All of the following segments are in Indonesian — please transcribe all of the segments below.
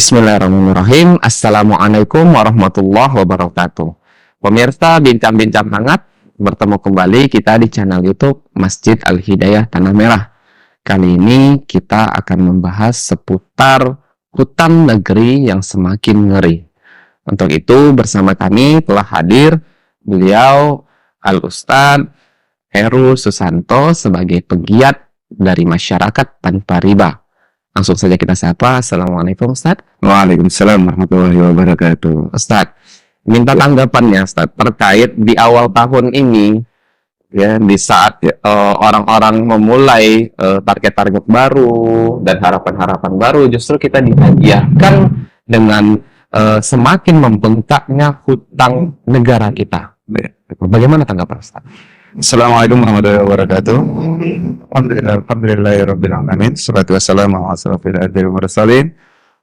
Bismillahirrahmanirrahim. Assalamualaikum warahmatullahi wabarakatuh. Pemirsa bincang-bincang hangat, bertemu kembali kita di channel YouTube Masjid Al-Hidayah Tanah Merah. Kali ini kita akan membahas seputar hutan negeri yang semakin ngeri. Untuk itu bersama kami telah hadir beliau Al-Ustadz Heru Susanto sebagai pegiat dari masyarakat tanpa riba. Langsung saja kita sapa. Assalamualaikum Ustaz. Waalaikumsalam warahmatullahi wabarakatuh. Ustaz, minta tanggapannya Ustaz terkait di awal tahun ini, ya, di saat orang-orang memulai target-target baru dan harapan-harapan baru, justru kita dihadiahkan dengan semakin membengkaknya hutang negara kita. Bagaimana tanggapan Ustaz? Assalamualaikum warahmatullahi wabarakatuh. Alhamdulillahirabbil alamin. Wassalatu wassalamu ala asyrofil anbiya'i wal mursalin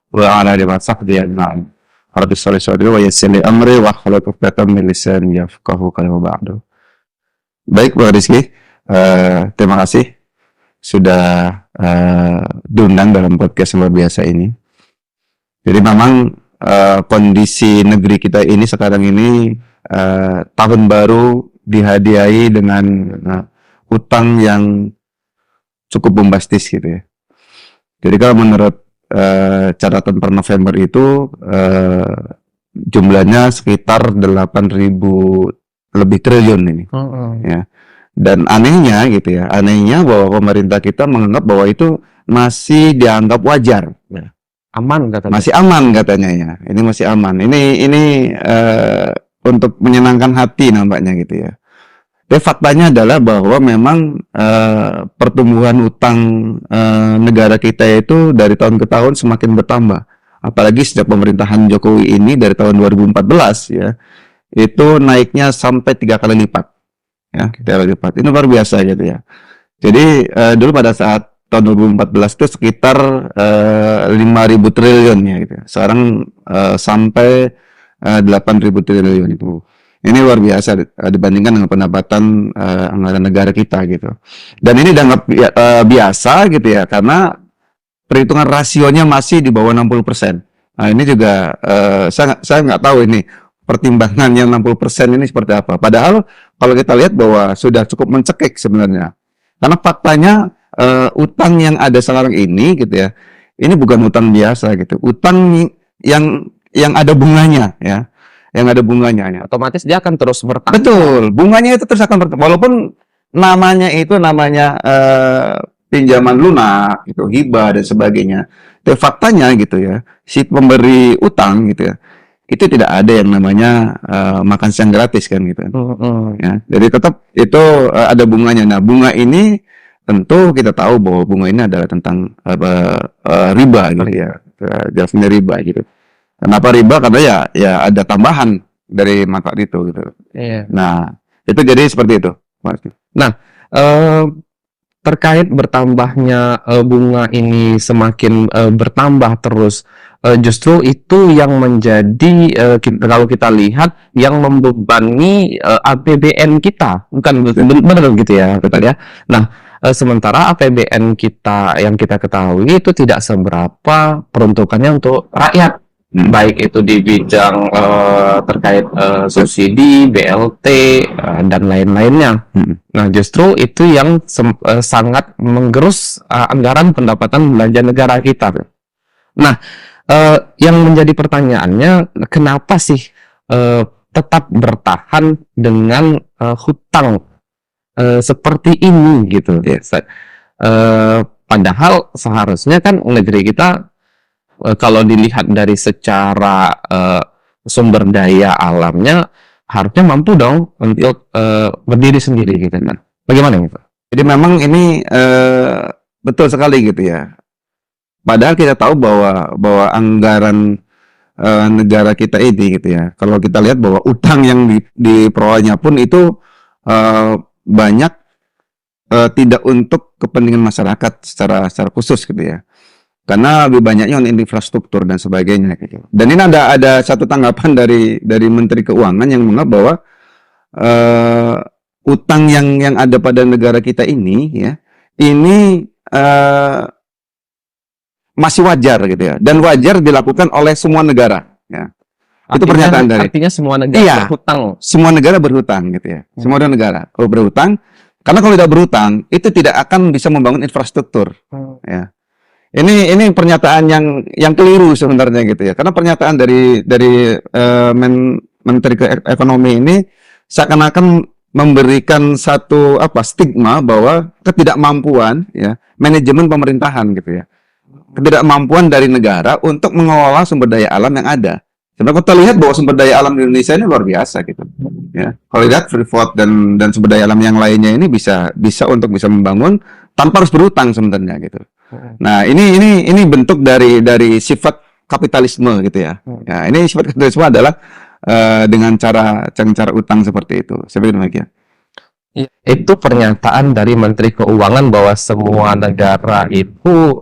wa ala alihi wa sahbihi ajma'in. Rabbi shrah li sadri wa yassir li amri wahlul 'uqdatam min lisani yafqahu qawli ba'du. Baik, Pak Rizky, terima kasih sudah diundang dalam podcast luar biasa ini. Jadi memang kondisi negeri kita ini sekarang ini tahun baru dihadiahi dengan hutang yang cukup bombastis gitu ya. Jadi kalau menurut catatan per November itu jumlahnya sekitar 8.000 lebih triliun ini. Ya. Dan anehnya gitu ya, anehnya bahwa pemerintah kita menganggap bahwa itu masih dianggap wajar. Ya. Aman katanya. Masih aman katanya ya. Ini masih aman. Ini untuk menyenangkan hati nampaknya gitu ya. Tapi faktanya adalah bahwa memang pertumbuhan utang negara kita itu dari tahun ke tahun semakin bertambah. Apalagi sejak pemerintahan Jokowi ini dari tahun 2014 ya, itu naiknya sampai 3 kali lipat. Ya, 3 kali lipat. Ini luar biasa gitu ya. Jadi dulu pada saat tahun 2014 itu sekitar 5.000 triliun ya gitu. Sekarang sampai 8.000 triliun itu. Ini luar biasa dibandingkan dengan pendapatan anggaran negara kita gitu. Dan ini dianggap biasa gitu ya, karena perhitungan rasionya masih di bawah 60%. Nah ini juga saya nggak tahu ini pertimbangannya 60% ini seperti apa. Padahal kalau kita lihat bahwa sudah cukup mencekik sebenarnya. Karena faktanya utang yang ada sekarang ini gitu ya, ini bukan utang biasa gitu. Utang yang ada bunganya ya, yang ada bunganya, otomatis dia akan terus bertambah. Betul, bunganya itu terus akan bertambah. Walaupun namanya pinjaman lunak, itu hibah dan sebagainya. Tapi faktanya gitu ya, si pemberi utang gitu ya, itu tidak ada yang namanya makan siang gratis kan gitu. Ya, jadi tetap itu ada bunganya. Nah, bunga ini tentu kita tahu bahwa bunga ini adalah tentang riba gitu ya, jelasnya riba gitu. Kenapa riba? Karena ya ada tambahan dari manfaat itu gitu. Iya. Nah, itu jadi seperti itu. Nah, terkait bertambahnya bunga ini semakin bertambah terus, justru itu yang menjadi kalau kita lihat yang membebani APBN kita, bukan benar gitu ya, betul ya. Nah, sementara APBN kita yang kita ketahui itu tidak seberapa peruntukannya untuk rakyat. Baik itu di bidang terkait subsidi, BLT, dan lain-lainnya. Nah, justru itu yang sangat menggerus anggaran pendapatan belanja negara kita. Nah, yang menjadi pertanyaannya, kenapa sih tetap bertahan dengan hutang seperti ini gitu? Padahal seharusnya kan negeri kita, kalau dilihat dari secara sumber daya alamnya, harusnya mampu dong untuk berdiri sendiri gitu kan. Bagaimana itu? Jadi memang ini betul sekali gitu ya. Padahal kita tahu bahwa anggaran negara kita ini gitu ya. Kalau kita lihat bahwa utang yang diperolehnya pun itu banyak tidak untuk kepentingan masyarakat secara khusus gitu ya. Karena lebih banyaknya infrastruktur dan sebagainya gitu. Dan ini ada satu tanggapan dari Menteri Keuangan yang menganggap bahwa utang yang ada pada negara kita ini ya, ini masih wajar gitu ya, dan wajar dilakukan oleh semua negara. Ya. Itu pernyataan dari. Artinya semua negara berhutang. Semua negara berhutang gitu ya. Semua negara kalau berhutang, karena kalau tidak berhutang itu tidak akan bisa membangun infrastruktur. Ya. Ini pernyataan yang keliru sebenarnya gitu ya. Karena pernyataan dari Menteri Ekonomi ini seakan-akan memberikan satu stigma bahwa ketidakmampuan ya manajemen pemerintahan gitu ya. Ketidakmampuan dari negara untuk mengelola sumber daya alam yang ada. Sebenarnya kita lihat bahwa sumber daya alam di Indonesia ini luar biasa gitu. Ya. Kalau lihat Freeport dan sumber daya alam yang lainnya ini bisa untuk bisa membangun tanpa harus berutang sebenarnya gitu. Nah, ini bentuk dari sifat kapitalisme gitu ya. Ya, ini sifat kapitalisme adalah dengan cara utang seperti itu. Seperti demikian. Itu pernyataan dari Menteri Keuangan bahwa semua negara itu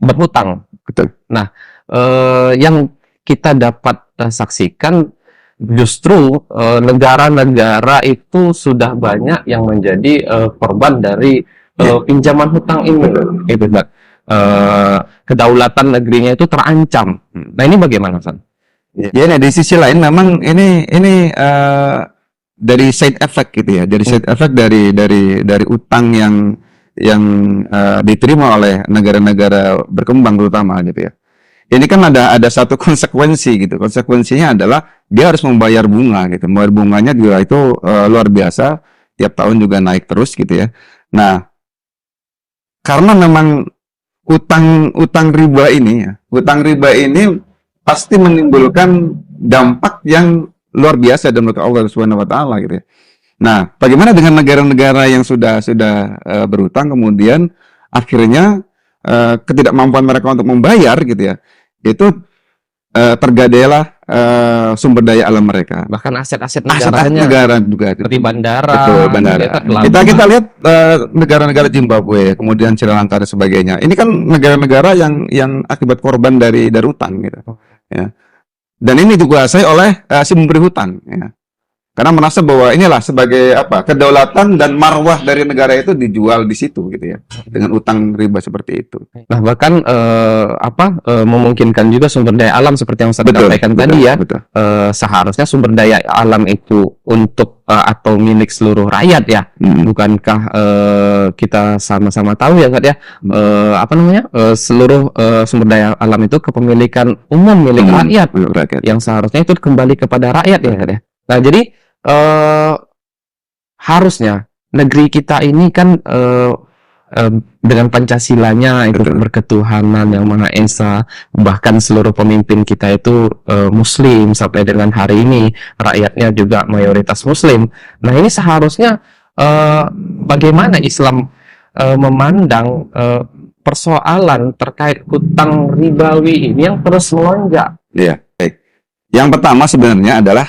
berhutang. Betul. Nah, yang kita dapat saksikan justru negara-negara itu sudah banyak yang menjadi korban dari pinjaman hutang ini. Itu kedaulatan negerinya itu terancam. Nah, ini bagaimana, San? Ya, di sisi lain memang ini dari side effect gitu ya, dari side effect dari utang yang diterima oleh negara-negara berkembang terutama gitu ya. Ini kan ada satu konsekuensi gitu. Konsekuensinya adalah dia harus membayar bunga gitu. Membayar bunganya juga itu luar biasa, tiap tahun juga naik terus gitu ya. Nah, karena memang utang riba ini pasti menimbulkan dampak yang luar biasa dalam Allah Subhanahu wa taala gitu ya. Nah, bagaimana dengan negara-negara yang sudah berutang kemudian akhirnya ketidakmampuan mereka untuk membayar gitu ya. Itu tergadailah sumber daya alam mereka. Bahkan aset-aset negara juga seperti bandara. Betul, bandara. Kita lihat negara-negara Zimbabwe, kemudian Sri Lanka dan sebagainya. Ini kan negara-negara yang akibat korban dari utang gitu. Ya. Dan ini dikuasai oleh si pemberi hutang ya. Karena merasa bahwa inilah sebagai kedaulatan dan marwah dari negara itu dijual di situ gitu ya, dengan utang riba seperti itu. Nah, bahkan memungkinkan juga sumber daya alam seperti yang saya sampaikan tadi ya. Seharusnya sumber daya alam itu untuk atau milik seluruh rakyat ya. Bukankah kita sama-sama tahu ya, Kak ya, seluruh sumber daya alam itu kepemilikan umum milik rakyat yang seharusnya itu kembali kepada rakyat ya, Kak ya. Nah, jadi harusnya negeri kita ini kan dengan Pancasilanya itu berketuhanan yang Maha Esa, bahkan seluruh pemimpin kita itu Muslim sampai dengan hari ini, rakyatnya juga mayoritas Muslim. Nah, ini seharusnya bagaimana Islam memandang persoalan terkait hutang ribawi ini yang terus melonjak? Iya, baik. Yang pertama sebenarnya adalah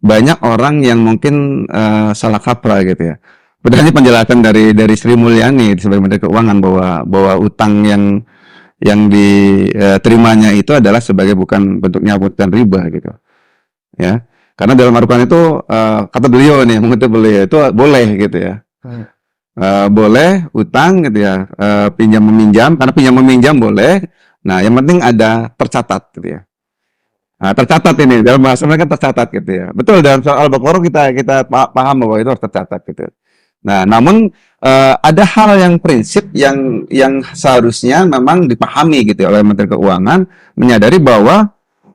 banyak orang yang mungkin salah kaprah gitu ya. Sebenarnya penjelasan dari Sri Mulyani sebagai Menteri Keuangan bahwa utang yang diterimanya itu adalah sebagai bukan bentuknya bukan riba gitu. Ya. Karena dalam Al-Qur'an itu kata beliau nih, mengutip beliau itu boleh gitu ya. Boleh utang gitu ya, pinjam meminjam, karena pinjam meminjam boleh. Nah, yang penting ada tercatat gitu ya. Nah, tercatat ini dalam bahasa mereka tercatat gitu ya. Betul, dalam soal Al-Baqarah kita paham bahwa itu harus tercatat gitu. Nah, namun ada hal yang prinsip yang seharusnya memang dipahami gitu ya, oleh Menteri Keuangan, menyadari bahwa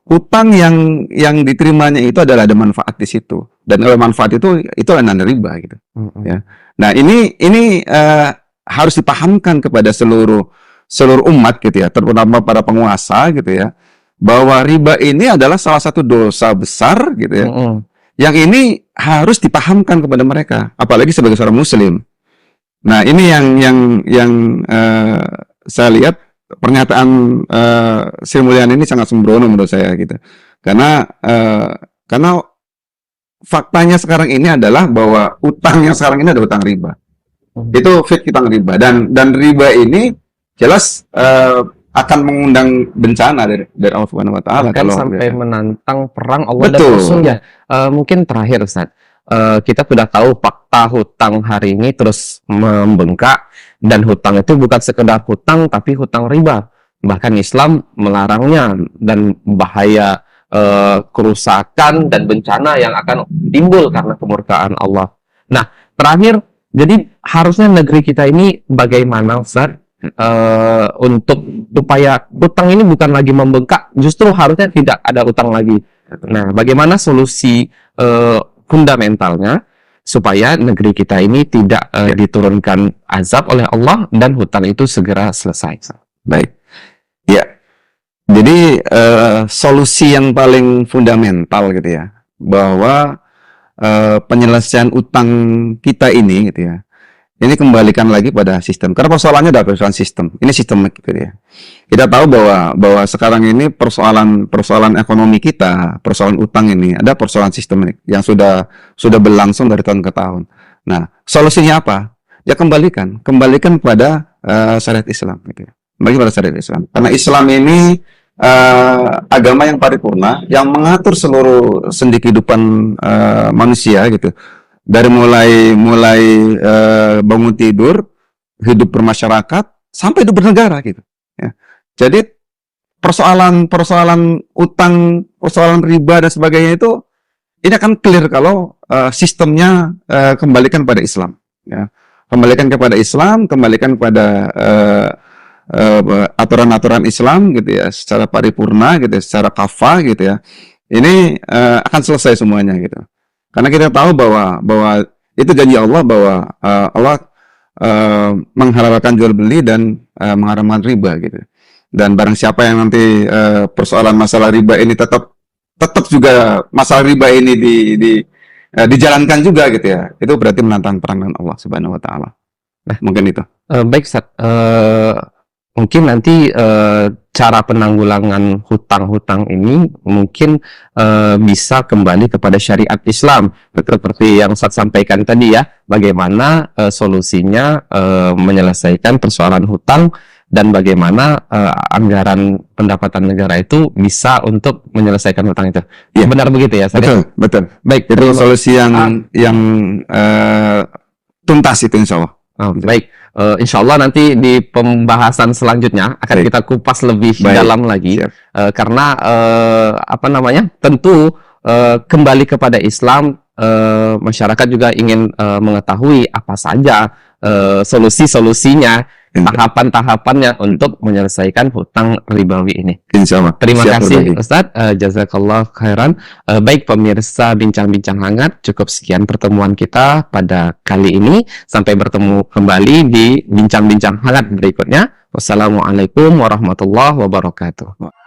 utang yang diterimanya itu adalah ada manfaat di situ, dan kalau manfaat itu adalah riba gitu. Ya. Nah, ini harus dipahamkan kepada seluruh umat gitu ya, terutama para penguasa gitu ya, bahwa riba ini adalah salah satu dosa besar gitu ya. Yang ini harus dipahamkan kepada mereka, apalagi sebagai seorang Muslim. Nah, ini yang saya lihat pernyataan Sri Mulyani ini sangat sembrono menurut saya gitu. Karena faktanya sekarang ini adalah bahwa utang yang sekarang ini adalah utang riba. Itu utang riba, dan riba ini jelas akan mengundang bencana dari Allah Subhanahu wa taala kalau sampai menantang perang Allah dan Rasulnya. Mungkin terakhir, Ustaz, kita sudah tahu fakta hutang hari ini terus membengkak, dan hutang itu bukan sekedar hutang tapi hutang riba. Bahkan Islam melarangnya, dan bahaya kerusakan dan bencana yang akan timbul karena kemurkaan Allah. Nah, terakhir, jadi harusnya negeri kita ini bagaimana, Ustaz, untuk supaya hutang ini bukan lagi membengkak, justru harusnya tidak ada hutang lagi. Nah, bagaimana solusi fundamentalnya supaya negeri kita ini tidak diturunkan azab oleh Allah dan hutang itu segera selesai? Baik. Ya. Jadi solusi yang paling fundamental gitu ya, bahwa penyelesaian utang kita ini gitu ya, ini kembalikan lagi pada sistem. Karena persoalannya adalah persoalan sistem. Ini sistemik gitu ya. Kita tahu bahwa sekarang ini persoalan ekonomi kita, persoalan utang ini ada persoalan sistemik yang sudah berlangsung dari tahun ke tahun. Nah, solusinya apa? Ya kembalikan pada syariat Islam gitu ya. Kembali pada syariat Islam. Karena Islam ini agama yang paripurna yang mengatur seluruh sendi kehidupan manusia gitu. Dari mulai bangun tidur, hidup bermasyarakat, sampai hidup bernegara gitu. Ya. Jadi persoalan utang, persoalan riba dan sebagainya itu ini akan clear kalau sistemnya kembalikan pada Islam. Ya. Kembalikan kepada Islam, kembalikan pada aturan-aturan Islam gitu ya, secara paripurna gitu ya, secara kafah gitu ya. Ini akan selesai semuanya gitu. Karena kita tahu bahwa itu janji Allah, bahwa Allah menghalalkan jual beli dan mengharamkan riba gitu. Dan barang siapa yang nanti persoalan masalah riba ini tetap juga masalah riba ini dijalankan juga gitu ya. Itu berarti menantang perang dengan Allah Subhanahu wa taala. Nah, mungkin itu. Baik, Ustaz. Mungkin nanti cara penanggulangan hutang-hutang ini mungkin bisa kembali kepada syariat Islam. Seperti yang Ustaz sampaikan tadi ya, bagaimana solusinya menyelesaikan persoalan hutang, dan bagaimana anggaran pendapatan negara itu bisa untuk menyelesaikan hutang itu. Ya, benar begitu ya, Ustaz? Betul. Baik, itu solusi yang tuntas itu insya Allah. Baik. Insya Allah nanti di pembahasan selanjutnya akan kita kupas lebih dalam lagi, karena tentu kembali kepada Islam, masyarakat juga ingin mengetahui apa saja solusi-solusinya, tahapan-tahapannya untuk menyelesaikan hutang ribawi ini. Insya Allah. Terima kasih Ustadz, jazakallah khairan. Baik pemirsa bincang-bincang hangat, cukup sekian pertemuan kita pada kali ini. Sampai bertemu kembali di bincang-bincang hangat berikutnya. Wassalamualaikum warahmatullahi wabarakatuh.